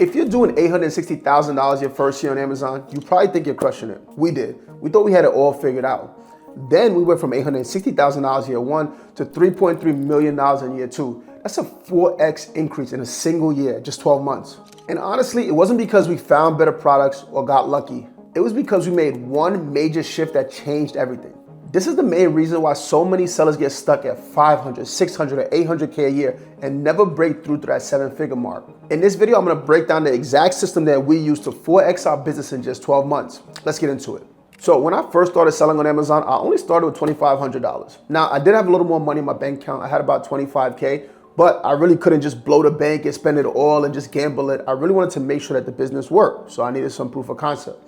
If you're doing $860,000 your first year on Amazon, you probably think you're crushing it. We did. We thought we had it all figured out. Then we went from $860,000 year one to $3.3 million in year two. That's a 4x increase in a single year, just 12 months. And honestly, it wasn't because we found better products or got lucky. It was because we made one major shift that changed everything. This is the main reason why so many sellers get stuck at 500, 600, or 800K a year and never break through to that 7-figure mark. In this video, I'm gonna break down the exact system that we use to 4x our business in just 12 months. Let's get into it. So when I first started selling on Amazon, I only started with $2,500. Now, I did have a little more money in my bank account. I had about 25K, but I really couldn't just blow the bank and spend it all and just gamble it. I really wanted to make sure that the business worked, so I needed some proof of concept.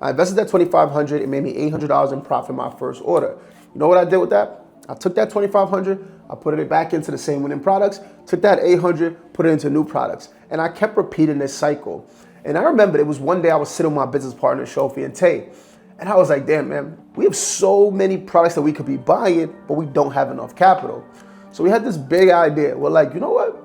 I invested that $2,500. It made me $800 in profit my first order. You know what I did with that? I took that $2,500, I put it back into the same winning products, took that $800, put it into new products, and I kept repeating this cycle. And I remember it was one day I was sitting with my business partner, Shofi and Tay, and I was like, damn, man, we have so many products that we could be buying, but we don't have enough capital. So we had this big idea. We're like, you know what?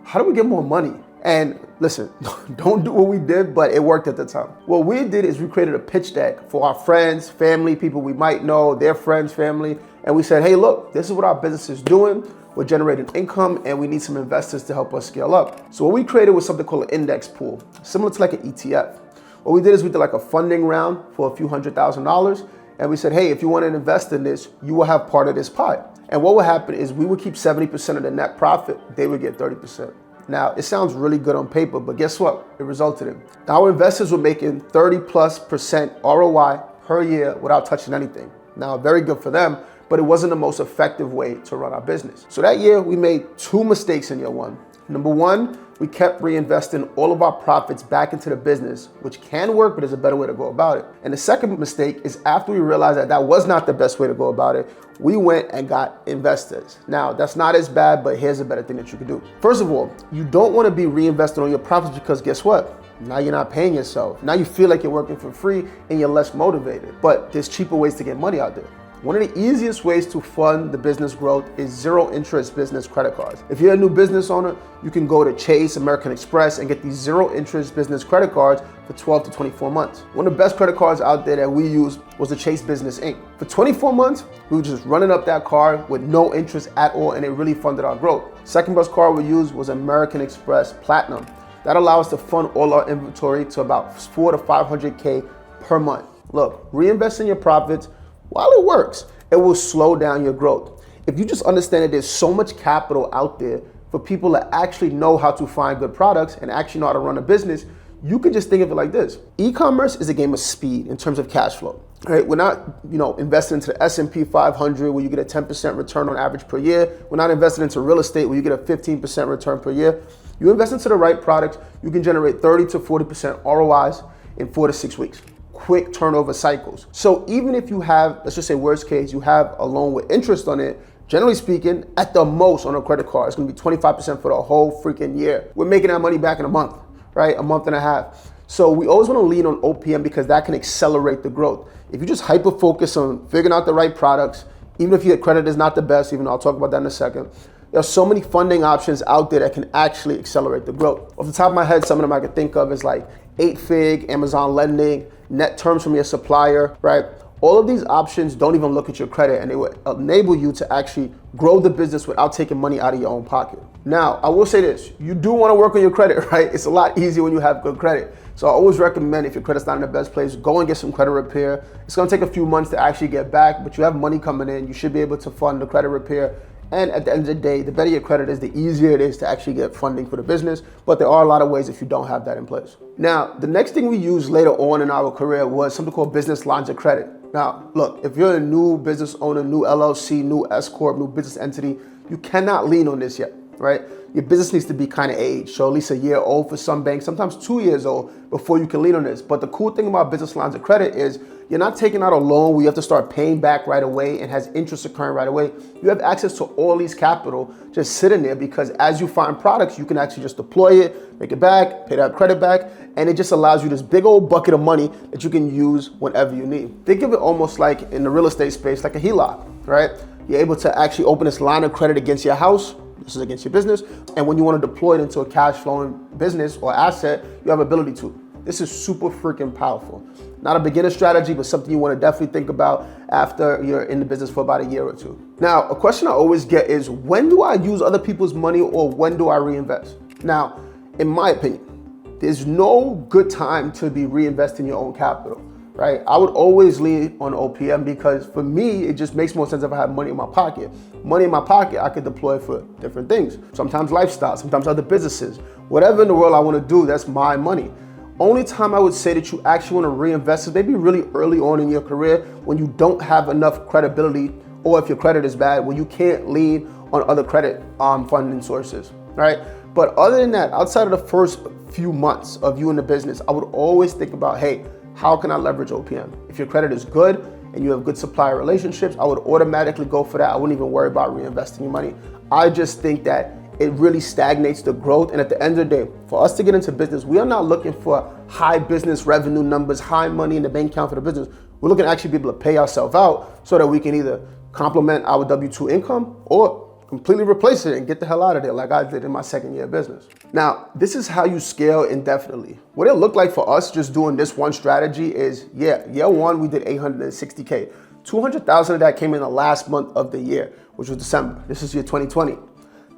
How do we get more money? And listen, don't do what we did, but it worked at the time. What we did is we created a pitch deck for our friends, family, people we might know, their friends, family. And we said, hey, look, this is what our business is doing. We're generating income and we need some investors to help us scale up. So what we created was something called an index pool, similar to like an ETF. What we did is we did like a funding round for a few $100,000. And we said, hey, if you want to invest in this, you will have part of this pie. And what would happen is we would keep 70% of the net profit. They would get 30%. Now, it sounds really good on paper, but guess what? It resulted in our investors were making 30+% ROI per year without touching anything. Now, very good for them, but it wasn't the most effective way to run our business. So that year, we made two mistakes in year one. Number one, we kept reinvesting all of our profits back into the business, which can work, but there's a better way to go about it. And the second mistake is after we realized that that was not the best way to go about it, we went and got investors. Now, that's not as bad, but here's a better thing that you can do. First of all, you don't want to be reinvesting on your profits because guess what? Now you're not paying yourself. Now you feel like you're working for free and you're less motivated. But there's cheaper ways to get money out there. One of the easiest ways to fund the business growth is zero interest business credit cards. If you're a new business owner, you can go to Chase, American Express, and get these zero interest business credit cards for 12 to 24 months. One of the best credit cards out there that we use was the Chase Business Inc. For 24 months, we were just running up that card with no interest at all, and it really funded our growth. Second best card we used was American Express Platinum. That allows us to fund all our inventory to about 400 to 500K per month. Look, reinvest in your profits. While it works, it will slow down your growth. If you just understand that there's so much capital out there for people that actually know how to find good products and actually know how to run a business, you can just think of it like this. E-commerce is a game of speed in terms of cash flow. Right? We're not, investing into the S&P 500 where you get a 10% return on average per year. We're not investing into real estate where you get a 15% return per year. You invest into the right products, you can generate 30 to 40% ROIs in 4 to 6 weeks. Quick turnover cycles. So even if you have, let's just say worst case, you have a loan with interest on it, generally speaking, at the most on a credit card, it's gonna be 25% for the whole freaking year. We're making that money back in a month, right? A month and a half. So we always wanna lean on OPM because that can accelerate the growth. If you just hyper-focus on figuring out the right products, even if your credit is not the best, even though I'll talk about that in a second, there are so many funding options out there that can actually accelerate the growth. Off the top of my head, some of them I can think of is like 8Fig, Amazon Lending, net terms from your supplier, right? All of these options don't even look at your credit and it will enable you to actually grow the business without taking money out of your own pocket. Now, I will say this, you do want to work on your credit, right? It's a lot easier when you have good credit. So I always recommend if your credit's not in the best place, go and get some credit repair. It's gonna take a few months to actually get back, but you have money coming in, you should be able to fund the credit repair. And at the end of the day, the better your credit is, the easier it is to actually get funding for the business. But there are a lot of ways if you don't have that in place. Now, the next thing we used later on in our career was something called business lines of credit. Now, look, if you're a new business owner, new LLC, new S Corp, new business entity, you cannot lean on this yet, right? Your business needs to be kind of aged, so at least a year old for some banks, sometimes 2 years old before you can lean on this. But the cool thing about business lines of credit is you're not taking out a loan where you have to start paying back right away and has interest occurring right away. You have access to all these capital just sitting there because as you find products, you can actually just deploy it, make it back, pay that credit back, and it just allows you this big old bucket of money that you can use whenever you need. Think of it almost like in the real estate space, like a HELOC, right? You're able to actually open this line of credit against your house, this is against your business. And when you want to deploy it into a cash flowing business or asset, you have ability to. This is super freaking powerful. Not a beginner strategy, but something you want to definitely think about after you're in the business for about a year or two. Now, a question I always get is, when do I use other people's money or when do I reinvest? Now, in my opinion, there's no good time to be reinvesting your own capital, right? I would always lean on OPM because for me, it just makes more sense if I have money in my pocket. Money in my pocket, I could deploy for different things. Sometimes lifestyle, sometimes other businesses. Whatever in the world I want to do, that's my money. Only time I would say that you actually want to reinvest is maybe really early on in your career when you don't have enough credibility, or if your credit is bad, when you can't lean on other credit funding sources, right? But other than that, outside of the first few months of you in the business, I would always think about, hey, how can I leverage OPM? If your credit is good and you have good supplier relationships, I would automatically go for that. I wouldn't even worry about reinvesting your money. I just think that it really stagnates the growth. And at the end of the day, for us to get into business, we are not looking for high business revenue numbers, high money in the bank account for the business. We're looking to actually be able to pay ourselves out so that we can either complement our W-2 income or completely replace it and get the hell out of there like I did in my second year of business. Now, this is how you scale indefinitely. What it looked like for us just doing this one strategy is, year one, we did 860K. 200,000 of that came in the last month of the year, which was December. This is year 2020.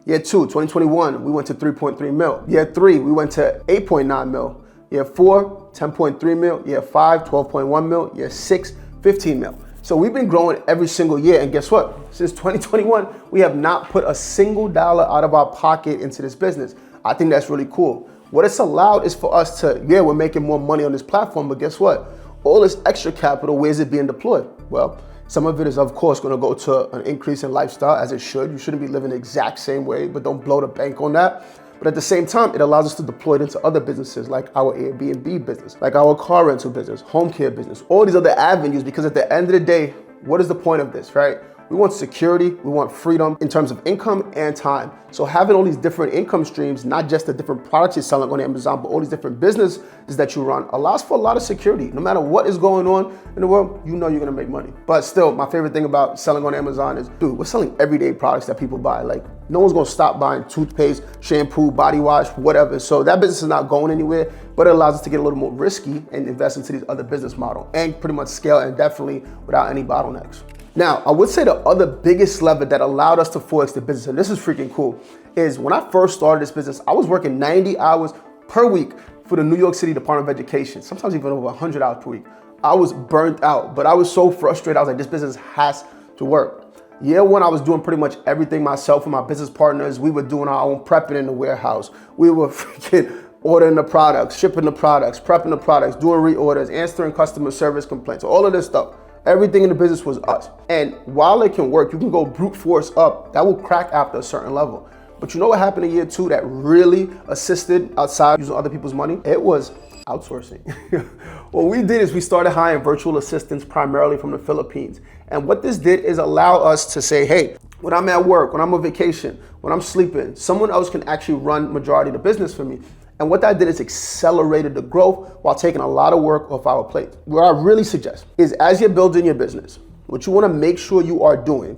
Year 2, 2021, we went to 3.3 mil. Year 3, we went to 8.9 mil. Year 4, 10.3 mil. Year 5, 12.1 mil. Year 6, 15 mil. So we've been growing every single year, and guess what? Since 2021, we have not put a single dollar out of our pocket into this business. I think that's really cool. What it's allowed is for us to, we're making more money on this platform, but guess what? All this extra capital, where's it being deployed? Well, some of it is, of course, going to go to an increase in lifestyle, as it should. You shouldn't be living the exact same way, but don't blow the bank on that. But at the same time, it allows us to deploy it into other businesses like our Airbnb business, like our car rental business, home care business, all these other avenues, because at the end of the day, what is the point of this, right? We want security, we want freedom in terms of income and time. So having all these different income streams, not just the different products you're selling on Amazon, but all these different businesses that you run, allows for a lot of security. No matter what is going on in the world, you know you're gonna make money. But still, my favorite thing about selling on Amazon is, dude, we're selling everyday products that people buy. Like, no one's gonna stop buying toothpaste, shampoo, body wash, whatever. So that business is not going anywhere, but it allows us to get a little more risky and invest into these other business models and pretty much scale indefinitely without any bottlenecks. Now, I would say the other biggest lever that allowed us to 4x the business, and this is freaking cool, is when I first started this business, I was working 90 hours per week for the New York City Department of Education, sometimes even over 100 hours per week. I was burnt out, but I was so frustrated. I was like, this business has to work. Year one, I was doing pretty much everything myself with my business partners. We were doing our own prepping in the warehouse. We were freaking ordering the products, shipping the products, prepping the products, doing reorders, answering customer service complaints, all of this stuff. Everything in the business was us. And while it can work, you can go brute force up, that will crack after a certain level. But you know what happened in year two that really assisted outside using other people's money? It was outsourcing. What we did is we started hiring virtual assistants primarily from the Philippines. And what this did is allow us to say, hey, when I'm at work, when I'm on vacation, when I'm sleeping, someone else can actually run majority of the business for me. And what that did is accelerated the growth while taking a lot of work off our plate. What I really suggest is, as you're building your business, what you want to make sure you are doing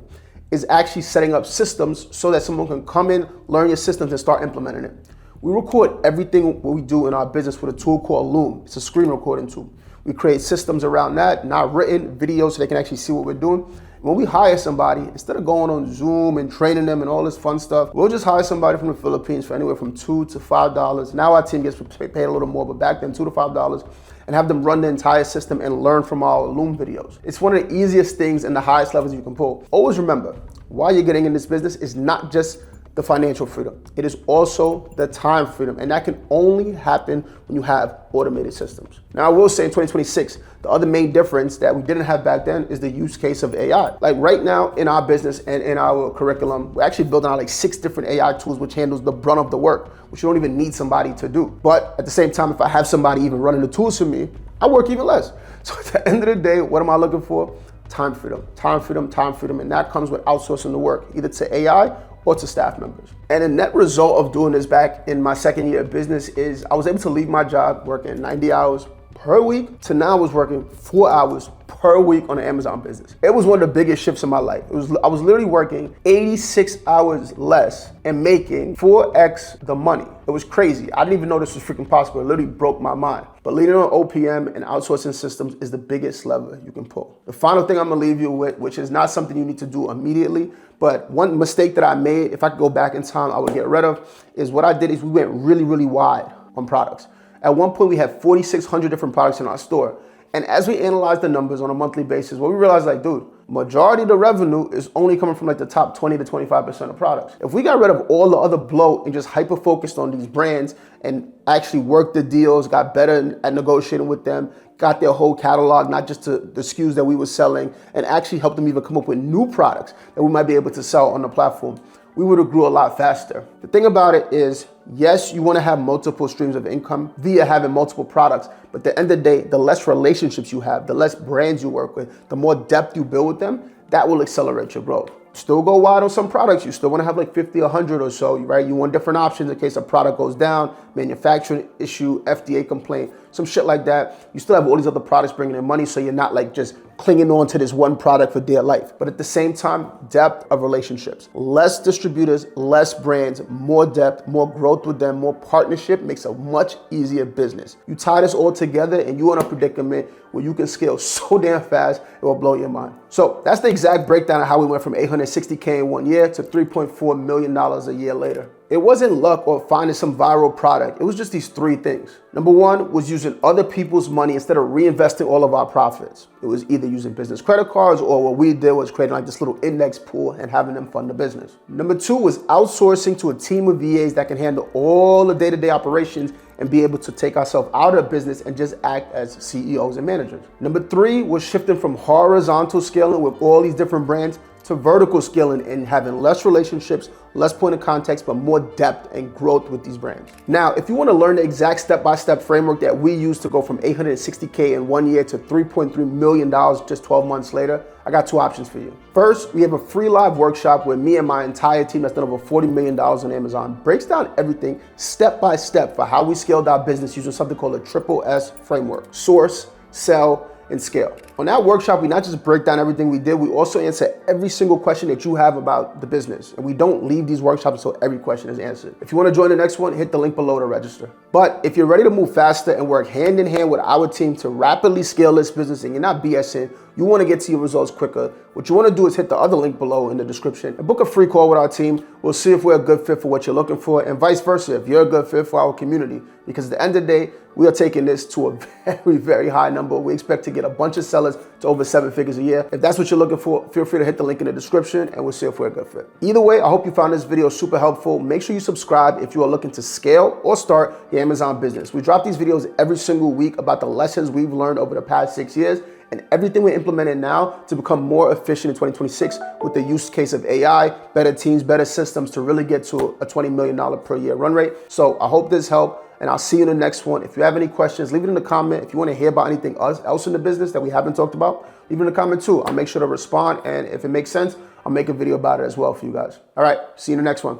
is actually setting up systems so that someone can come in, learn your systems, and start implementing it. We record everything what we do in our business with a tool called Loom. It's a screen recording tool. We create systems around that, not written, videos so they can actually see what we're doing. When we hire somebody, instead of going on Zoom and training them and all this fun stuff, we'll just hire somebody from the Philippines for anywhere from $2 to $5. Now our team gets paid a little more, but back then $2 to $5, and have them run the entire system and learn from our Loom videos. It's one of the easiest things and the highest levels you can pull. Always remember, why you're getting in this business is not just the financial freedom. It is also the time freedom, and that can only happen when you have automated systems. Now, I will say in 2026, the other main difference that we didn't have back then is the use case of AI. Like right now in our business and in our curriculum, we're actually building out like 6 different AI tools which handles the brunt of the work, which you don't even need somebody to do. But at the same time, if I have somebody even running the tools for me, I work even less. So at the end of the day, what am I looking for? Time freedom, time freedom, time freedom, and that comes with outsourcing the work, either to AI or to staff members. And the net result of doing this back in my second year of business is I was able to leave my job working 90 hours per week to now I was working 4 hours per week on the Amazon business. It was one of the biggest shifts in my life. I was literally working 86 hours less and making 4x the money. It was crazy. I didn't even know this was freaking possible. It literally broke my mind. But leading on OPM and outsourcing systems is the biggest lever you can pull. The final thing I'm gonna leave you with, which is not something you need to do immediately, but one mistake that I made, if I could go back in time, I would get rid of, is what I did is we went really, really wide on products. At one point, we had 4,600 different products in our store. And as we analyzed the numbers on a monthly basis, what we realized, like, dude, majority of the revenue is only coming from like the top 20 to 25% of products. If we got rid of all the other bloat and just hyper-focused on these brands and actually worked the deals, got better at negotiating with them, got their whole catalog, not just the SKUs that we were selling, and actually helped them even come up with new products that we might be able to sell on the platform, we would have grew a lot faster. The thing about it is, yes, you want to have multiple streams of income via having multiple products, but at the end of the day, the less relationships you have, the less brands you work with, the more depth you build with them, that will accelerate your growth. Still go wide on some products. You still want to have like 50, 100 or so, right? You want different options in case a product goes down, manufacturing issue, FBA complaint, some shit like that. You still have all these other products bringing in money, so you're not like just clinging on to this one product for dear life. But at the same time, depth of relationships. Less distributors, less brands, more depth, more growth with them, more partnership makes a much easier business. You tie this all together and you're in a predicament where you can scale so damn fast, it will blow your mind. So that's the exact breakdown of how we went from $860K in 1 year to $3.4 million a year later. It wasn't luck or finding some viral product. It was just these 3 things. Number 1 was using other people's money instead of reinvesting all of our profits. It was either using business credit cards, or what we did was creating like this little index pool and having them fund the business. Number 2 was outsourcing to a team of VAs that can handle all the day-to-day operations and be able to take ourselves out of business and just act as CEOs and managers. Number 3 was shifting from horizontal scaling with all these different brands to vertical scaling and having less relationships, less point of context, but more depth and growth with these brands. Now, if you want to learn the exact step-by-step framework that we use to go from $860K in 1 year to $3.3 million just 12 months later, I got 2 options for you. First, we have a free live workshop where me and my entire team that's done over $40 million on Amazon breaks down everything step by step for how we scaled our business using something called a triple S framework: source, sell, and scale. On that workshop, we not just break down everything we did, we also answer every single question that you have about the business. And we don't leave these workshops until every question is answered. If you want to join the next one, hit the link below to register. But if you're ready to move faster and work hand in hand with our team to rapidly scale this business and you're not BSing, you want to get to your results quicker, what you want to do is hit the other link below in the description and book a free call with our team. We'll see if we're a good fit for what you're looking for, and vice versa, if you're a good fit for our community. Because at the end of the day, we are taking this to a very, very high number. We expect to get a bunch of sellers to over 7 figures a year. If that's what you're looking for, feel free to hit the link in the description and we'll see if we're a good fit. Either way, I hope you found this video super helpful. Make sure you subscribe if you are looking to scale or start your Amazon business. We drop these videos every single week about the lessons we've learned over the past 6 years and everything we're implementing now to become more efficient in 2026 with the use case of AI, better teams, better systems to really get to a $20 million per year run rate. So I hope this helped, and I'll see you in the next one. If you have any questions, leave it in the comment. If you want to hear about anything else in the business that we haven't talked about, leave it in the comment too. I'll make sure to respond, and if it makes sense, I'll make a video about it as well for you guys. All right, see you in the next one.